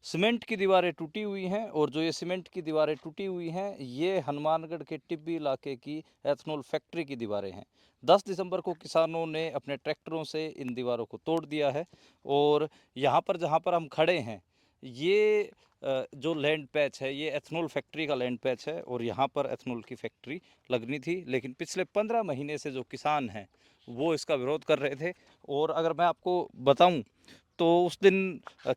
Cement की दीवारें टूटी हुई हैं और जो ये सीमेंट की दीवारें टूटी हुई हैं ये हनुमानगढ़ के टिब्बी इलाके की एथनॉल फैक्ट्री की दीवारें हैं। 10 दिसंबर को किसानों ने अपने ट्रैक्टरों से इन दीवारों को तोड़ दिया है और यहाँ पर जहाँ पर हम खड़े हैं ये जो लैंड पैच है ये एथनॉल फैक्ट्री का लैंड पैच है और यहाँ पर एथनॉल की फैक्ट्री लगनी थी, लेकिन पिछले 15 महीने से जो किसान हैं वो इसका विरोध कर रहे थे। और अगर मैं आपको बताऊं तो उस दिन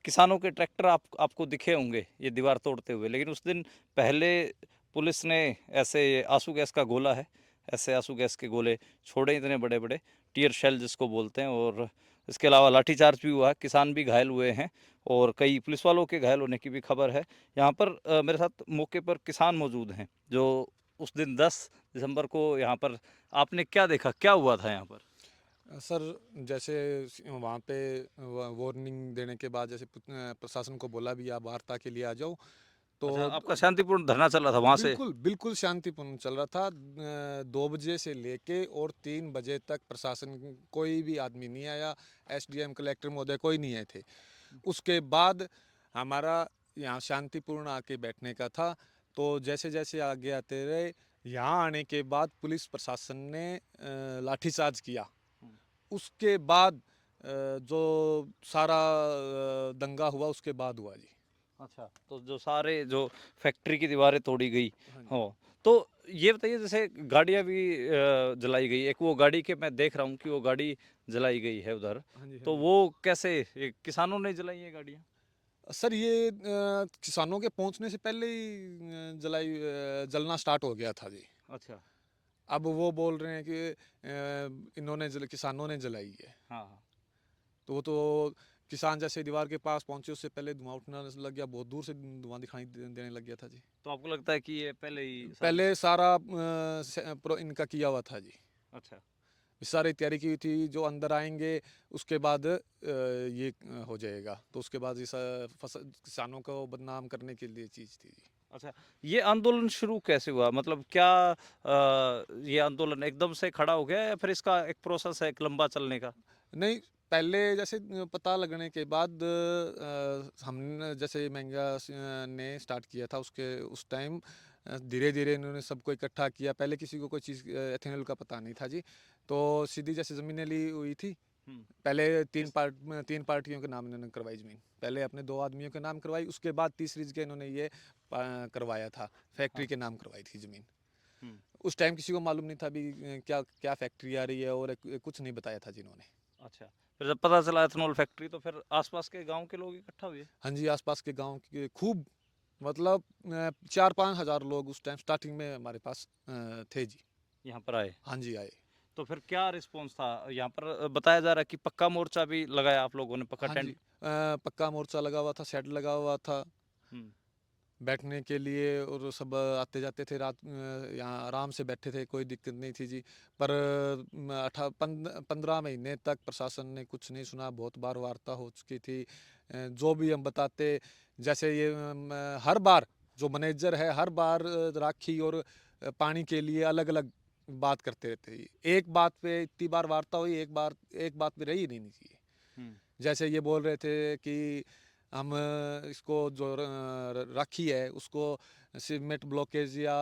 किसानों के ट्रैक्टर आपको दिखे होंगे ये दीवार तोड़ते हुए, लेकिन उस दिन पहले पुलिस ने ऐसे आंसू गैस का गोला है, ऐसे आंसू गैस के गोले छोड़े इतने बड़े बड़े, टीयर शेल जिसको बोलते हैं। और इसके अलावा लाठीचार्ज भी हुआ, किसान भी घायल हुए हैं और कई पुलिस वालों के घायल होने की भी खबर है। यहाँ पर मेरे साथ मौके पर किसान मौजूद हैं जो उस दिन 10 दिसंबर को यहाँ पर, आपने क्या देखा, क्या हुआ था यहाँ पर? सर, जैसे वहाँ पे वार्निंग देने के बाद जैसे प्रशासन को बोला भी आप वार्ता के लिए आ जाओ। तो अच्छा, आपका शांतिपूर्ण धरना चल रहा था वहाँ से? बिल्कुल बिल्कुल शांतिपूर्ण चल रहा था। 2 बजे से लेके और 3 बजे तक प्रशासन कोई भी आदमी नहीं आया। एसडीएम कलेक्टर महोदय कोई नहीं आए थे। उसके बाद हमारा यहाँ शांतिपूर्ण आके बैठने का था। तो जैसे जैसे आगे आते रहे, यहाँ आने के बाद पुलिस प्रशासन ने लाठीचार्ज किया। उसके बाद जो सारा दंगा हुआ उसके बाद हुआ जी। अच्छा, तो जो सारे जो फैक्ट्री की दीवारें तोड़ी गई हाँ जी। हो, तो ये बताइए जैसे गाड़ियां भी जलाई गई, एक वो गाड़ी के मैं देख रहा हूँ कि वो गाड़ी जलाई गई है उधर, हाँ जी। हाँ तो जी। वो कैसे, ये किसानों ने जलाई ये गाड़ियाँ? सर, ये किसानों के पहुंचने से पहले ही जलना स्टार्ट हो गया था जी। अच्छा। अब वो बोल रहे हैं कि किसानों ने जलाई है। हाँ हाँ। तो वो तो किसान जैसे दीवार के पास पहुंचे उससे पहले धुआं उठने लग गया, बहुत दूर से धुआं दिखाई देने लग गया था जी। तो आपको लगता है कि ये पहले ही साजिश? पहले सारा इनका किया हुआ था जी। अच्छा। सारी तैयारी की हुई थी, जो अंदर आएंगे उसके बाद ये हो जाएगा। तो उसके बाद इस किसानों को बदनाम करने के लिए चीज़ थी जी। अच्छा, ये आंदोलन शुरू कैसे हुआ, मतलब क्या ये आंदोलन एकदम से खड़ा हो गया या फिर इसका एक प्रोसेस है एक लंबा चलने का? नहीं, पहले जैसे पता लगने के बाद हमने जैसे महंगा ने स्टार्ट किया था, उसके उस टाइम धीरे धीरे इन्होंने सबको इकट्ठा किया। पहले किसी को कोई चीज़ एथेनॉल का पता नहीं था जी। तो सीधी जैसे ज़मीनें ली हुई थी। हम्म। पहले किस? 3 पार्टियों के नाम इन्होंने करवाई ज़मीन। पहले अपने 2 आदमियों के नाम करवाई, उसके बाद तीसरी जगह इन्होंने ये करवाया था, फैक्ट्री हाँ। के नाम करवाई थी ज़मीन। हम्म। उस टाइम किसी को मालूम नहीं था भी क्या क्या फैक्ट्री आ रही है, और कुछ नहीं बताया था जिन्होंने। अच्छा, फिर जब पता चला एथनॉल फैक्ट्री तो फिर आसपास के गांव के लोग इकट्ठा हुए? हाँ जी, आसपास के गांव के खूब, मतलब 4-5 हज़ार लोग उस टाइम स्टार्टिंग में हमारे पास थे जी। यहाँ पर आए? हाँ जी, आए। तो फिर क्या रिस्पॉन्स था यहाँ पर? बताया जा रहा है कि पक्का मोर्चा भी लगाया आप लोगों ने, पक्का हाँ जी, टेंट? पक्का मोर्चा लगा हुआ था, शेड लगा हुआ था हम्म। बैठने के लिए, और सब आते जाते थे रात, यहाँ आराम से बैठे थे, कोई दिक्कत नहीं थी जी। पर 15 महीने तक प्रशासन ने कुछ नहीं सुना। बहुत बार वार्ता हो चुकी थी। जो भी हम बताते, जैसे ये हर बार जो मैनेजर है, हर बार राखी और पानी के लिए अलग अलग बात करते रहते हैं। एक बात पे इतनी बार वार्ता हुई, एक बात पे रही नहीं चाहिए। हम्म। जैसे ये बोल रहे थे कि हम इसको जो राखी है उसको सीमेंट ब्लॉकेज या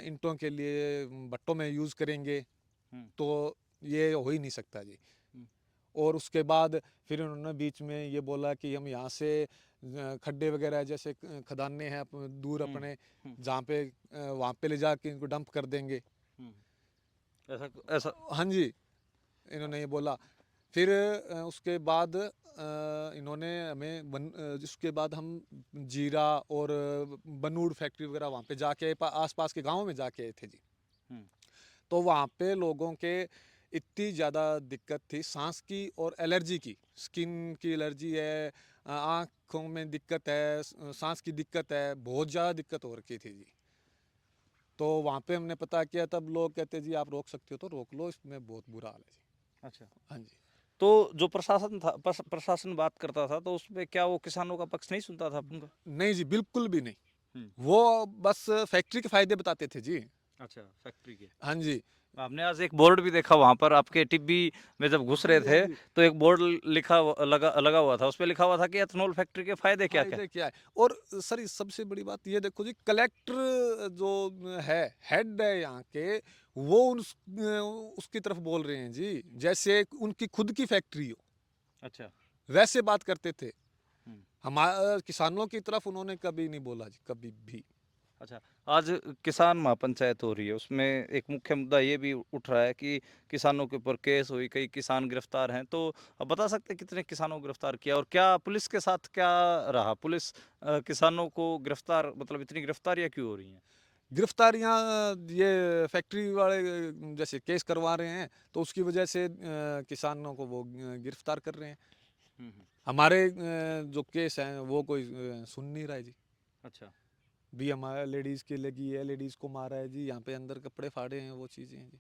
ईंटों के लिए भट्टों में यूज़ करेंगे। हम्म। तो ये हो ही नहीं सकता जी। हम्म। और उसके बाद फिर उन्होंने बीच में ये बोला कि हम यहाँ से खड्डे वगैरह जैसे खदाने हैं दूर हम्म। अपने, हम्म। जहाँ पे वहाँ पे ले जाके इनको डंप कर देंगे। ऐसा ऐसा? हाँ जी, इन्होंने ये बोला। फिर उसके बाद इन्होंने हमें उसके बाद हम जीरा और बनूड़ फैक्ट्री वगैरह वहाँ पे जाके आसपास के गांवों में जाके आए थे जी। हम्म। तो वहाँ पे लोगों के इतनी ज़्यादा दिक्कत थी, सांस की और एलर्जी की, स्किन की एलर्जी है, आँखों में दिक्कत है, सांस की दिक्कत है, बहुत ज़्यादा दिक्कत हो रखी थी जी। तो वहाँ पे हमने पता किया, तब लोग कहते जी आप रोक सकते हो तो रोक लो, इसमें बहुत बुरा हाल है जी। अच्छा, हाँ जी। तो जो प्रशासन था, प्रशासन बात करता था तो उसमें क्या वो किसानों का पक्ष नहीं सुनता था उनका? नहीं जी, बिल्कुल भी नहीं। हम्म। वो बस फैक्ट्री के फायदे बताते थे जी। अच्छा, फैक्ट्री के। हाँ जी, आपने आज एक बोर्ड भी देखा वहां पर आपके टिब्बी में जब घुस रहे जी, हाँ थे, जी। तो एक बोर्ड लगा हुआ था, उस पे लिखा हुआ था कि एथेनॉल फैक्ट्री के फायदे क्या क्या। फ़ायदे क्या है? और सर इस सबसे बड़ी बात ये देखो जी, कलेक्टर जो है, हेड है यहाँ के, वो उसकी तरफ बोल रहे हैं जी, जैसे उनकी खुद की फैक्ट्री हो, अच्छा। वैसे बात करते थे। हम्म। किसानों की तरफ उन्होंने कभी नहीं बोला जी, कभी भी। अच्छा, आज किसान महापंचायत हो रही है, उसमें एक मुख्य मुद्दा ये भी उठ रहा है कि किसानों के ऊपर केस हुई, कई किसान गिरफ्तार हैं, तो आप बता सकते हैं कितने किसानों को गिरफ्तार किया और क्या पुलिस के साथ क्या रहा? पुलिस किसानों को गिरफ्तार मतलब इतनी गिरफ्तारियां क्यों हो रही हैं? गिरफ्तारियाँ ये फैक्ट्री वाले जैसे केस करवा रहे हैं, तो उसकी वजह से किसानों को वो गिरफ्तार कर रहे हैं। हम्म। हमारे जो केस हैं वो कोई सुन नहीं रहा है जी। अच्छा। भी हमारा लेडीज़ की लगी है, लेडीज़ को मारा है जी, यहाँ पे अंदर कपड़े फाड़े हैं, वो चीज़ें हैं जी।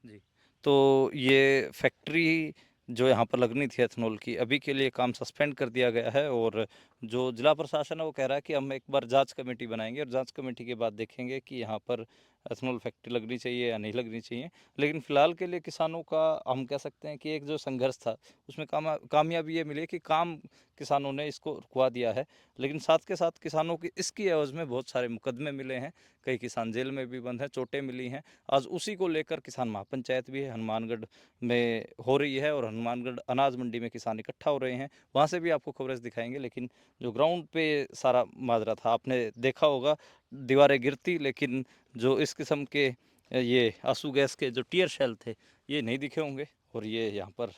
जी। तो ये फैक्ट्री जो यहाँ पर लगनी थी एथेनॉल की, अभी के लिए काम सस्पेंड कर दिया गया है और जो जिला प्रशासन है वो कह रहा है कि हम एक बार जांच कमेटी बनाएंगे और जांच कमेटी के बाद देखेंगे कि यहाँ पर एथेनॉल फैक्ट्री लगनी चाहिए या नहीं लगनी चाहिए। लेकिन फिलहाल के लिए किसानों का हम कह सकते हैं कि एक जो संघर्ष था उसमें कामयाबी ये मिली कि काम किसानों ने इसको रुकवा दिया है। लेकिन साथ के साथ किसानों की इसकी एवज में बहुत सारे मुकदमे मिले हैं, कई किसान जेल में भी बंद हैं, चोटें मिली हैं। आज उसी को लेकर किसान महापंचायत भी है हनुमानगढ़ में हो रही है और हनुमानगढ़ अनाज मंडी में किसान इकट्ठा हो रहे हैं, वहाँ से भी आपको कवरेज दिखाएंगे। लेकिन जो ग्राउंड पे सारा माजरा था आपने देखा होगा, दीवारें गिरती, लेकिन जो इस किस्म के ये आंसू गैस के जो टीयर शेल थे ये नहीं दिखे होंगे और ये यहाँ पर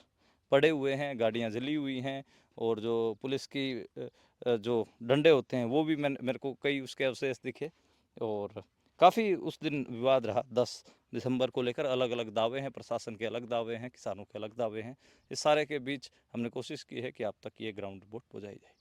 पड़े हुए हैं, गाड़ियाँ जली हुई हैं और जो पुलिस की जो डंडे होते हैं वो भी मेरे को कई उसके अवशेष दिखे। और काफ़ी उस दिन विवाद रहा, 10 दिसंबर को लेकर अलग अलग दावे हैं, प्रशासन के अलग दावे हैं, किसानों के अलग दावे हैं। इस सारे के बीच हमने कोशिश की है कि आप तक ये ग्राउंड रिपोर्ट पहुँचाई जाए।